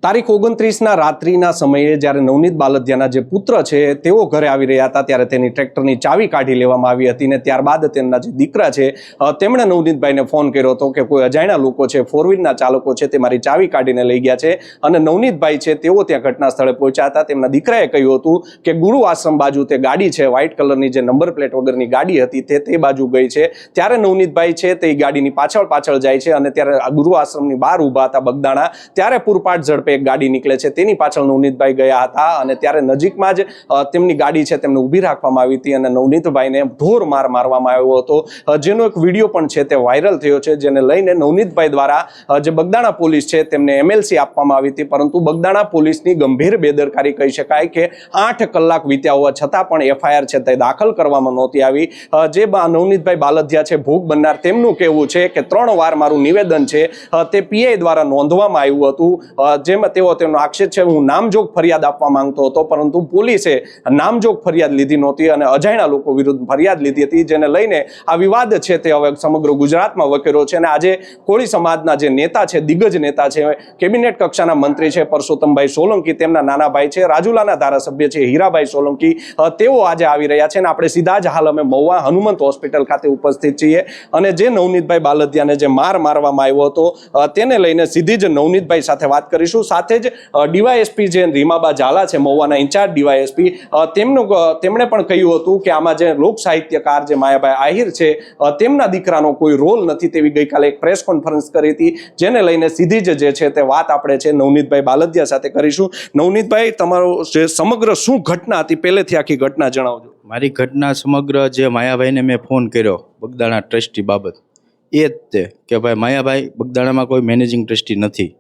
તારીખ 29ના રાત્રિના સમયે જ્યારે નવનીત બાલદિયાના જે પુત્ર છે તેઓ ઘરે આવી રહ્યા હતા ત્યારે તેની ટ્રેક્ટરની ચાવી કાઢી લેવામાં આવી હતી ને ત્યારબાદ તેમના જે દીકરા છે તેમણે નવનીતભાઈને ફોન કર્યો હતો કે કોઈ અજાણ્યા લોકો છે, ફોર વ્હીલના ચાલકો છે, તે મારી ચાવી કાઢીને લઈ ગયા છે. અને નવનીતભાઈ છે તેઓ ત્યાં ઘટના સ્થળે પહોંચ્યા હતા. તેમના દીકરાએ કહ્યું હતું કે ગુરુ આશ્રમ બાજુ તે ગાડી છે, વ્હાઇટ કલરની જે નંબર પ્લેટ વગરની ગાડી હતી તે બાજુ ગઈ છે. ત્યારે નવનીતભાઈ છે તે ગાડીની પાછળ જાય છે અને ત્યારે ગુરુ આશ્રમની બહાર ઊભા હતા બગદાણા. ત્યારે પૂરપાટ ઝડપે એક ગાડી નીકળે છે, તેની પાછળ નવનીતભાઈ ગયા હતા અને ત્યારે નજીકમાં જ તેમની ગાડી છે તેમને ઊભી રાખવામાં આવી હતી અને નવનીતભાઈને ઢોર માર મારવામાં આવ્યો હતો, જેનો એક વિડીયો પણ છે તે વાયરલ થયો છે, જેને લઈને નવનીતભાઈ દ્વારા જે બગદાણા પોલીસ છે તેમને MLC આપવામાં આવી હતી. પરંતુ બગદાણા પોલીસની ગંભીર બેદરકારી કહી શકાય કે 8 કલાક વીત્યા હોવા છતાં પણ FIR છે તે દાખલ કરવામાં નહોતી આવી. જે નવનીતભાઈ બાલદિયા છે ભોગ બનનાર, તેમનું કહેવું છે કે 3 વાર મારું નિવેદન છે તે PI દ્વારા નોંધવામાં આવ્યું હતું, જેમાં તેનો આક્ષેપ છે હું નામજોગ ફરિયાદ આપવા માંગતો હતો પરંતુ પોલીસે નામજોગ ફરિયાદ લીધી નહોતી અને અજાણ્યા લોકો વિરુદ્ધ ફરિયાદ લીધી હતી, જેને લઈને આ વિવાદ છે તે હવે સમગ્ર ગુજરાતમાં વકર્યો છે. અને આજે કોળી સમાજના જે નેતા છે, દિગ્ગજ નેતા છે, કેબિનેટ કક્ષાના મંત્રી છે પરસોત્તમભાઈ સોલંકી, તેમના નાના ભાઈ છે રાજુલાના ધારાસભ્ય છે હીરાભાઈ સોલંકી, તેઓ આજે આવી રહ્યા છે અને આપણે સીધા જ હાલ અમે મહુવા હનુમંત હોસ્પિટલ ખાતે ઉપસ્થિત છીએ અને જે નવનીતભાઈ બાલદિયાને જે મારવામાં આવ્યો હતો તેને લઈને સીધી જ નવનીતભાઈ સાથે વાત કરીશું. સાથે જ DYSP જે રીમાબા ઝાલા છે, મહુવાના ઇન્ચાર્જ DYSP, તેમણે પણ કહ્યું હતું કે આમાં જે લોક સાહિત્યકાર જે માયાભાઈ આહિર છે તેમના દીકરાનો કોઈ રોલ નથી તેવી ગઈકાલે એક પ્રેસ કોન્ફરન્સ કરી હતી, જેને લઈને સીધી જ જે છે તે વાત આપણે છે નવનીતભાઈ બાલદિયા સાથે કરીશું. નવનીતભાઈ, તમારો જે સમગ્ર શું ઘટના હતી પહેલેથી આખી ઘટના જણાવજો. મારી ઘટના સમગ્ર જે માયાભાઈને મેં ફોન કર્યો બગદાણા ટ્રસ્ટી બાબત, એ જ તે કે ભાઈ માયાભાઈ બગદાણામાં કોઈ મેનેજિંગ ટ્રસ્ટી નથી.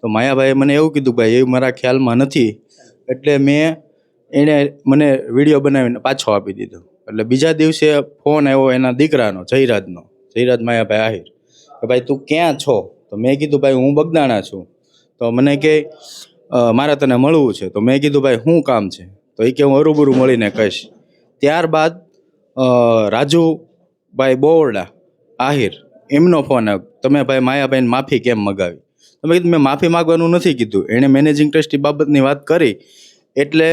તો માયાભાઈએ મને એવું કીધું ભાઈ એવું મારા ખ્યાલમાં નથી, એટલે એણે મને વિડીયો બનાવીને પાછો આપી દીધો. એટલે બીજા દિવસે ફોન આવ્યો એના દીકરાનો, જયરાજ માયાભાઈ આહિર, કે ભાઈ તું ક્યાં છો? તો મેં કીધું ભાઈ હું બગદાણા છું. તો મને કહે મારે તને મળવું છે. તો મેં કીધું ભાઈ શું કામ છે? તો એ કે હું હરુબરું મળીને કહીશ. ત્યારબાદ રાજુભાઈ બોવડા આહિર, એમનો ફોન આવ્યો, તમે ભાઈ માયાભાઈને માફી કેમ મગાવી? તો મેં કીધું મેં માફી માગવાનું નથી કીધું, એણે મેનેજિંગ ટ્રસ્ટી બાબતની વાત કરી એટલે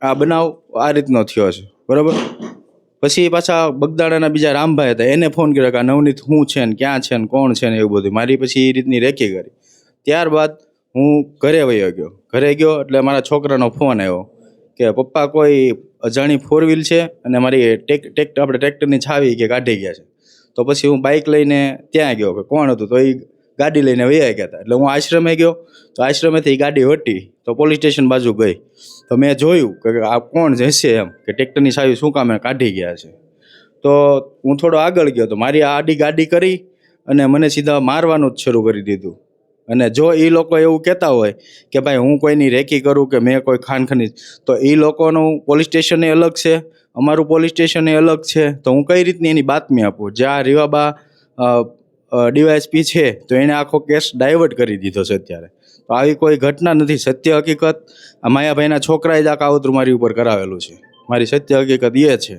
આ બનાવ આ રીતનો થયો છે, બરાબર. પછી પાછા બગદાણાના બીજા રામભાઈ હતા, એને ફોન કર્યો કે આ નવનીત શું છે ને ક્યાં છે ને કોણ છે ને એવું બધું. મારી પછી એ રીતની રેકી કરી. ત્યારબાદ હું ઘરે વયો ગયો. ઘરે ગયો એટલે મારા છોકરાનો ફોન આવ્યો કે પપ્પા કોઈ અજાણી 4 વ્હીલ છે અને મારી આપણે ટ્રેક્ટરની છાવી કે કાઢી ગયા છે. તો પછી હું બાઇક લઈને ત્યાં ગયો કે કોણ હતું, તો એ ગાડી લઈને વયા ગયા હતા. એટલે હું આશ્રમે ગયો, તો આશ્રમેથી ગાડી હટી તો પોલીસ સ્ટેશન બાજુ ગઈ. તો મેં જોયું કે આ કોણ જશે એમ, કે ટ્રેક્ટરની ચાવી શું કામ કાઢી ગયા છે. તો હું થોડો આગળ ગયો તો મારી આડી ગાડી કરી અને મને સીધા મારવાનું જ શરૂ કરી દીધું. અને જો એ લોકો એવું કહેતા હોય કે ભાઈ હું કોઈની રેકી કરું કે મેં કોઈ ખાનખની, તો એ લોકોનું પોલીસ સ્ટેશન અલગ છે, અમારું પોલીસ સ્ટેશન અલગ છે. તો હું કઈ રીતની એની બાતમી આપું? જ્યાં રીવાબા DYSP છે તો એણે આખો કેસ ડાયવર્ટ કરી દીધો છે અત્યારે. તો આવી કોઈ ઘટના નથી. સત્ય હકીકત આ માયાભાઈના છોકરાએ જ આ કાવતરું મારી ઉપર કરાવેલું છે. મારી સત્ય હકીકત એ છે.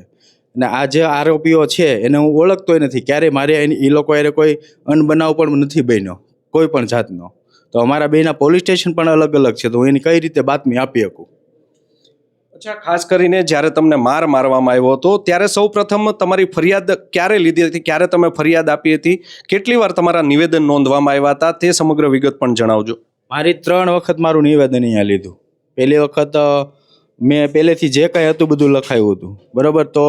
અને આ જે આરોપીઓ છે એને હું ઓળખતોય નથી, ક્યારે મારે એ લોકો એને કોઈ અનબનાવ પણ નથી બન્યો કોઈ પણ જાતનો. તો અમારા બેના પોલીસ સ્ટેશન પણ અલગ અલગ છે, તો હું એની કઈ રીતે બાતમી આપી શકું? અચ્છા, ખાસ કરીને જ્યારે તમને મારવામાં આવ્યો હતો ત્યારે સૌ પ્રથમ તમારી ફરિયાદ ક્યારે લીધી હતી, ક્યારે તમે ફરિયાદ આપી હતી, કેટલી વાર તમારા નિવેદન નોંધવામાં આવ્યા હતા, તે સમગ્ર વિગત પણ જણાવજો. મારી 3 વખત મારું નિવેદન અહીંયા લીધું. પહેલી વખત મેં પહેલેથી જે કાંઈ હતું બધું લખાયું હતું, બરાબર. તો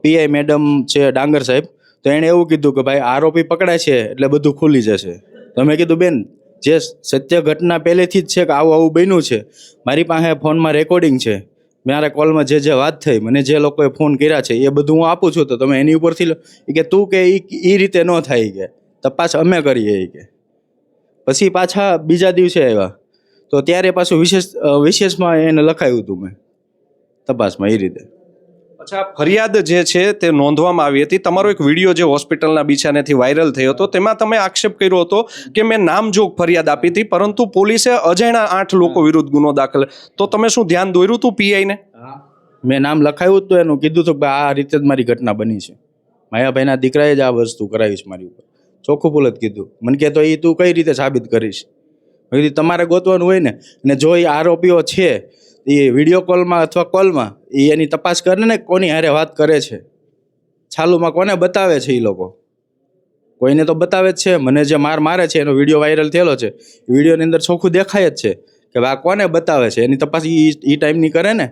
PI મેડમ છે ડાંગર સાહેબ, તો એણે એવું કીધું કે ભાઈ આરોપી પકડાય છે એટલે બધું ખુલી જશે. તો મેં કીધું બેન, જે સત્ય ઘટના પહેલેથી જ છે કે આવું બન્યું છે, મારી પાસે ફોનમાં રેકોર્ડિંગ છે, મારા કોલમાં જે વાત થઈ, મને જે લોકોએ ફોન કર્યા છે એ બધું હું આપું છું. તો તમે એની ઉપરથી કે તું કે એ રીતે ન થાય કે તપાસ અમે કરીએ કે. પછી પાછા બીજા દિવસે આવ્યા તો ત્યારે પાછું વિશેષમાં એને લખાયું હતું મેં તપાસમાં એ રીતે. અચ્છા, ફરિયાદ જે છે તે નોંધવામાં આવી હતી. તમારો એક વિડીયો જે હોસ્પિટલના બિછાનેથી વાયરલ થયો હતો તેમાં તમે આક્ષેપ કર્યો હતો કે મેં નામજોગ ફરિયાદ આપી હતી પરંતુ પોલીસે અજાણ્યા 8 લોકો વિરુદ્ધ ગુનો દાખલ. તો તમે શું ધ્યાન દોર્યું હતું PI ને? મેં નામ લખાયું હતું, એનું કીધું હતું કે આ રીતે જ મારી ઘટના બની છે. માયાભાઈના દીકરાએ જ આ વસ્તુ કરાવી છે મારી ઉપર, ચોખ્ખું બોલત કીધું. મને કે તો એ તું કઈ રીતે સાબિત કરીશ? મેં કીધું તમારે ગોતવાનું હોય ને, અને જો એ આરોપીઓ છે એ વિડીયો કોલમાં અથવા કોલમાં એની તપાસ કરે ને કોની હારે વાત કરે છે, ચાલુમાં કોને બતાવે છે, એ લોકો કોઈને તો બતાવે જ છે. મને જે મારે છે એનો વિડીયો વાયરલ થયેલો છે, વિડીયોની અંદર ચોખ્ખું દેખાય જ છે કે ભાઈ આ કોને બતાવે છે, એની તપાસ એ ટાઈમની કરે ને.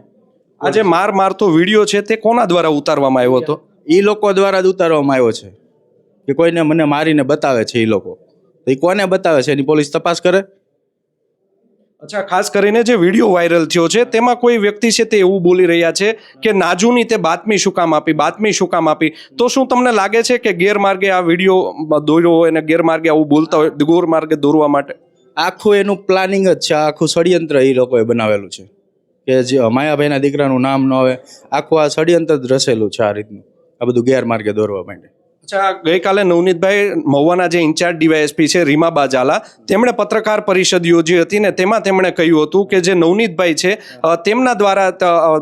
આ જે મારતો વિડીયો છે તે કોના દ્વારા ઉતારવામાં આવ્યો હતો? એ લોકો દ્વારા જ ઉતારવામાં આવ્યો છે કે કોઈને મને મારીને બતાવે છે એ લોકો, તો એ કોને બતાવે છે એની પોલીસ તપાસ કરે. અચ્છા, ખાસ કરીને જે વિડીયો વાયરલ થયો છે તેમાં કોઈ વ્યક્તિ છે તે એવું બોલી રહ્યા છે કે નાજુની તે બાતમી શું કામ આપી. તો શું તમને લાગે છે કે ગેરમાર્ગે આ વિડીયો દોર્યો હોય અને ગેરમાર્ગે આવું બોલતા હોય, ગેરમાર્ગે દોરવા માટે? આખું એનું પ્લાનિંગ જ છે, આખું ષડયંત્ર એ લોકોએ બનાવેલું છે કે જે માયાભાઈના દીકરાનું નામ ન આવે, આખું આ ષડયંત્ર જ રચેલું છે આ રીતનું, આ બધું ગેરમાર્ગે દોરવા માટે. અચ્છા, ગઈકાલે નવનીતભાઈ મહુવાના જે ઇન્ચાર્જ ડીવાયએસપી છે રીમાબા ઝાલા, તેમણે પત્રકાર પરિષદ યોજી હતી ને તેમાં તેમણે કહ્યું હતું કે જે નવનીતભાઈ છે તેમના દ્વારા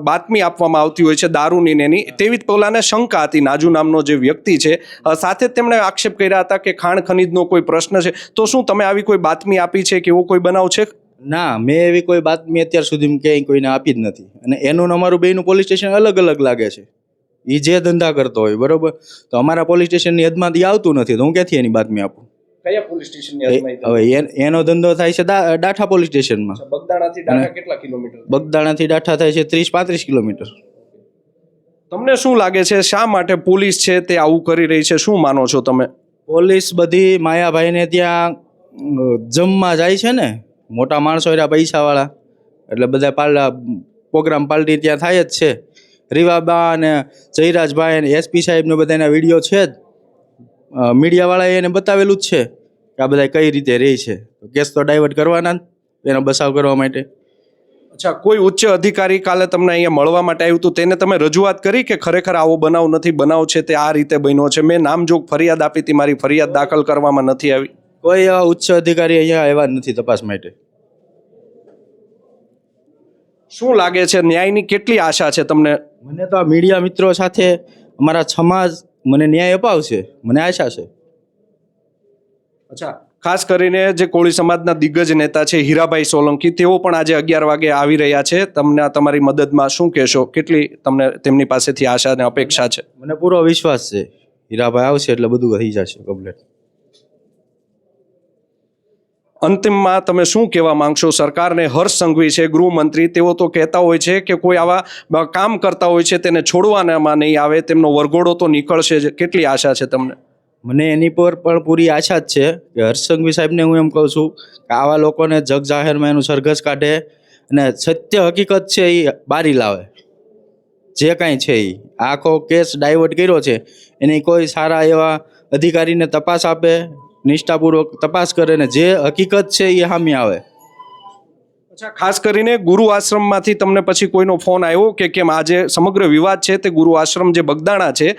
બાતમી આપવામાં આવતી હોય છે દારૂની ને એની, તેવી જ પેલાને શંકા હતી. નાજુ નામનો જે વ્યક્તિ છે, સાથે જ તેમણે આક્ષેપ કર્યા હતા કે ખાણ ખનીજનો કોઈ પ્રશ્ન છે. તો શું તમે આવી કોઈ બાતમી આપી છે કે એવો કોઈ બનાવ છે? ના, મેં એવી કોઈ બાતમી અત્યાર સુધી ક્યાંય કોઈને આપી જ નથી. અને એનું ને અમારું બેયનું પોલીસ સ્ટેશન અલગ અલગ લાગે છે. એ જે ધંધા કરતો હોય બરોબર, તો અમારા પોલીસ સ્ટેશનની હદમાંથી આવતું નથી, તો હું ક્યાંથી એની બાતમી આપું? કયા પોલીસ સ્ટેશનની હદમાં? હવે એનો ધંધો થાય છે ડાઠા પોલીસ સ્ટેશનમાં. બગદાણાથી ડાઠા કેટલા કિલોમીટર? બગદાણાથી ડાઠા થાય છે 30-35 કિલોમીટર. તમને શું લાગે છે શા માટે પોલીસ છે તે આવું કરી રહી છે? શું માનો છો તમે? પોલીસ બધી માયાભાઈને ત્યાં જમવા જાય છે ને, મોટા માણસો એના પૈસાવાળા, એટલે બધા પ્રોગ્રામ પાર્ટી ત્યાં થાય જ છે. રીવાબા અને જયરાજભાઈ અને એસપી સાહેબને બધાના વિડીયો છે જ, મીડિયાવાળાએ એને બતાવેલું જ છે કે આ બધા કઈ રીતે રહે છે. કેસ તો ડાયવર્ટ કરવાના જ એનો બચાવ કરવા માટે. અચ્છા, કોઈ ઉચ્ચ અધિકારી કાલે તમને અહીંયા મળવા માટે આવ્યું હતું, તેને તમે રજૂઆત કરી કે ખરેખર આવો બનાવ નથી, બનાવ છે તે આ રીતે બન્યો છે, મેં નામજોગ ફરિયાદ આપી હતી, મારી ફરિયાદ દાખલ કરવામાં નથી આવી? કોઈ એવા ઉચ્ચ અધિકારી અહીંયા આવ્યા નથી તપાસ માટે. શું લાગે છે ન્યાયની કેટલી આશા છે તમને? મને તો આ મીડિયા મિત્રો સાથે અમારા સમાજ મને ન્યાય અપાવશે, મને આશા છે. અચ્છા, ખાસ કરીને જે કોળી સમાજના દિગ્ગજ નેતા છે હીરાભાઈ સોલંકી, તેઓ પણ આજે 11 વાગે આવી રહ્યા છે. તમને તમારી મદદમાં શું કહેશો? કેટલી તમને તેમની પાસેથી આશા અને અપેક્ષા છે? મને પૂરો વિશ્વાસ છે હીરાભાઈ આવશે એટલે બધું થઈ જશે કમ્પ્લીટ. અંતિમમાં તમે શું કહેવા માંગશો સરકારને? હર્ષ સંઘવી છે ગૃહમંત્રી, તેઓ તો કહેતા હોય છે કે કોઈ આવા કામ કરતા હોય છે તેને છોડવામાં નહીં આવે, તેમનો વરઘોડો તો નીકળશે જ. કેટલી આશા છે તમને? મને એની પર પણ પૂરી આશા જ છે કે હર્ષ સંઘવી સાહેબને હું એમ કહું છું કે આવા લોકોને જગ જાહેરમાં એનું સરઘસ કાઢે અને સત્ય હકીકત છે એ બારી લાવે. જે કાંઈ છે એ આખો કેસ ડાયવર્ટ કર્યો છે એની કોઈ સારા એવા અધિકારીને તપાસ આપે, નિષ્ઠાપૂર્વક તપાસ કરે ને જે હકીકત છે એ સામે આવે. અચ્છા, ખાસ કરીને ગુરુ આશ્રમમાંથી તમને પછી કોઈનો ફોન આવ્યો કે કેમ? આ જે સમગ્ર વિવાદ છે તે ગુરુ આશ્રમ જે બગદાણા છે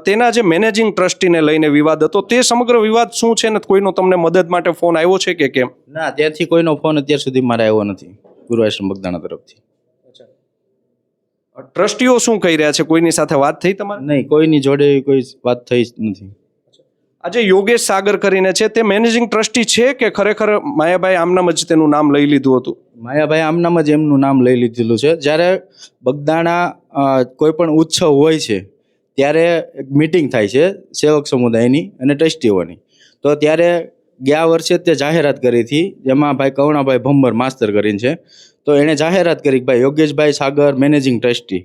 તેના જે મેનેજિંગ ટ્રસ્ટીને લઈને વિવાદ હતો, તે સમગ્ર વિવાદ શું છે ને કોઈનો તમને મદદ માટે ફોન આવ્યો છે કે કેમ? ના, ત્યાંથી કોઈનો ફોન અત્યાર સુધી મારે આવ્યો નથી ગુરુ આશ્રમ બગદાણા તરફથી. ટ્રસ્ટીઓ શું કહી રહ્યા છે? કોઈની સાથે વાત થઈ તમારે? નહીં, કોઈની જોડે કોઈ વાત થઈ જ નથી. આજે યોગેશ સાગર કરીને છે, તે મેનેજિંગ ટ્રસ્ટી છે કે ખરેખર માયાભાઈ આમનામ જ તેનું નામ લઈ લીધું હતું? માયાભાઈ આમનામ જ એમનું નામ લઈ લીધેલું છે. જ્યારે બગદાણા કોઈ પણ ઉત્સવ હોય છે ત્યારે એક મિટિંગ થાય છે સેવક સમુદાયની અને ટ્રસ્ટીઓની, તો ત્યારે ગયા વર્ષે તે જાહેરાત કરી હતી, જેમાં ભાઈ કવણાભાઈ ભંબર માસ્તર કરીને છે, તો એણે જાહેરાત કરી કે ભાઈ યોગેશભાઈ સાગર મેનેજિંગ ટ્રસ્ટી.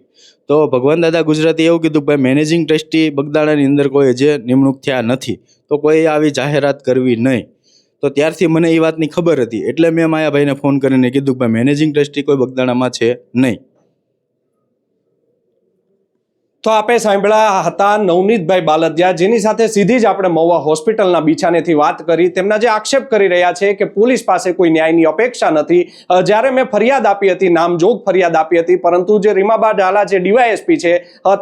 તો ભગવાન દાદા ગુજરાતી એવું કીધું કે ભાઈ મેનેજિંગ ટ્રસ્ટી બગદાણાની અંદર કોઈ જે નિમણૂક થયા નથી, તો કોઈ આવી જાહેરાત કરવી નહીં. તો ત્યારથી મને એ વાતની ખબર હતી, એટલે મેં માયાભાઈને ફોન કરીને કીધું કે ભાઈ મેનેજિંગ ટ્રસ્ટી કોઈ બગદાણામાં છે નહીં. તો આપે સાંભળ્યા હતા નવનીતભાઈ બાલદિયા, જેની સાથે સીધી જ આપણે મહુવા હોસ્પિટલના બિછાનેથી વાત કરી. તેમના જે આક્ષેપ કરી રહ્યા છે કે પોલીસ પાસે કોઈ ન્યાયની અપેક્ષા નથી. જ્યારે મેં ફરિયાદ આપી હતી, નામજોગ ફરિયાદ આપી હતી, પરંતુ જે રીમાબા ઝાલા જે ડીવાયએસપી છે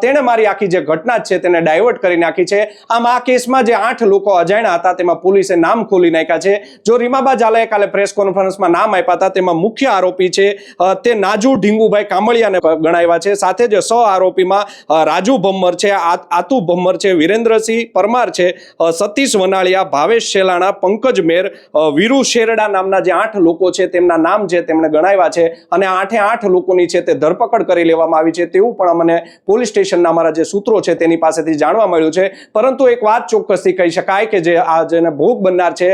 તેણે મારી આખી જે ઘટના છે તેને ડાયવર્ટ કરી નાખી છે. આમ આ કેસમાં જે 8 લોકો અજાણ્યા હતા તેમાં પોલીસે નામ ખોલી નાખ્યા છે. જો રીમાબા ઝાલાએ કાલે પ્રેસ કોન્ફરન્સમાં નામ આપ્યા હતા, તેમાં મુખ્ય આરોપી છે તે નાજુ ઢીંગુભાઈ કામળિયાને ગણાવ્યા છે. સાથે જ સહ આરોપીમાં રાજુ ભમ્મર છે, આતુ ભમ્મર છે, વિરેન્દ્રસિંહ પરમાર છે, સતીશ વનાળિયા, ભાવેશ શેલાણા, પંકજ મેર, વીરુ શેરડા નામના જે 8 લોકો છે તેમના નામ છે તેમણે ગણાવ્યા છે અને 8 લોકોની છે તે ધરપકડ કરી લેવામાં આવી છે તેવું પણ અમને પોલીસ સ્ટેશનના અમારા જે સૂત્રો છે તેની પાસેથી જાણવા મળ્યું છે. પરંતુ એક વાત ચોક્કસથી કહી શકાય કે જે આ જેને ભોગ બનનાર છે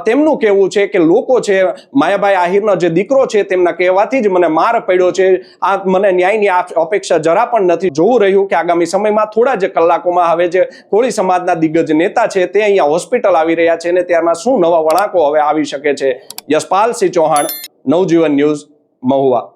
તેમનું કહેવું છે કે લોકો છે માયાભાઈ આહિરનો જે દીકરો છે તેમના કહેવાથી જ મને માર પડ્યો છે. આ મને ન્યાયની અપેક્ષા જરા પણ નથી. જોવું રહ્યું કે આગામી સમયમાં થોડા જ કલાકોમાં હવે જે કોળી સમાજના દિગ્ગજ નેતા છે તે અહીંયા હોસ્પિટલ આવી રહ્યા છે અને ત્યારમાં શું નવા વળાંકો હવે આવી શકે છે. યશપાલસિંહ ચૌહાણ, નવજીવન ન્યૂઝ, મહુવા.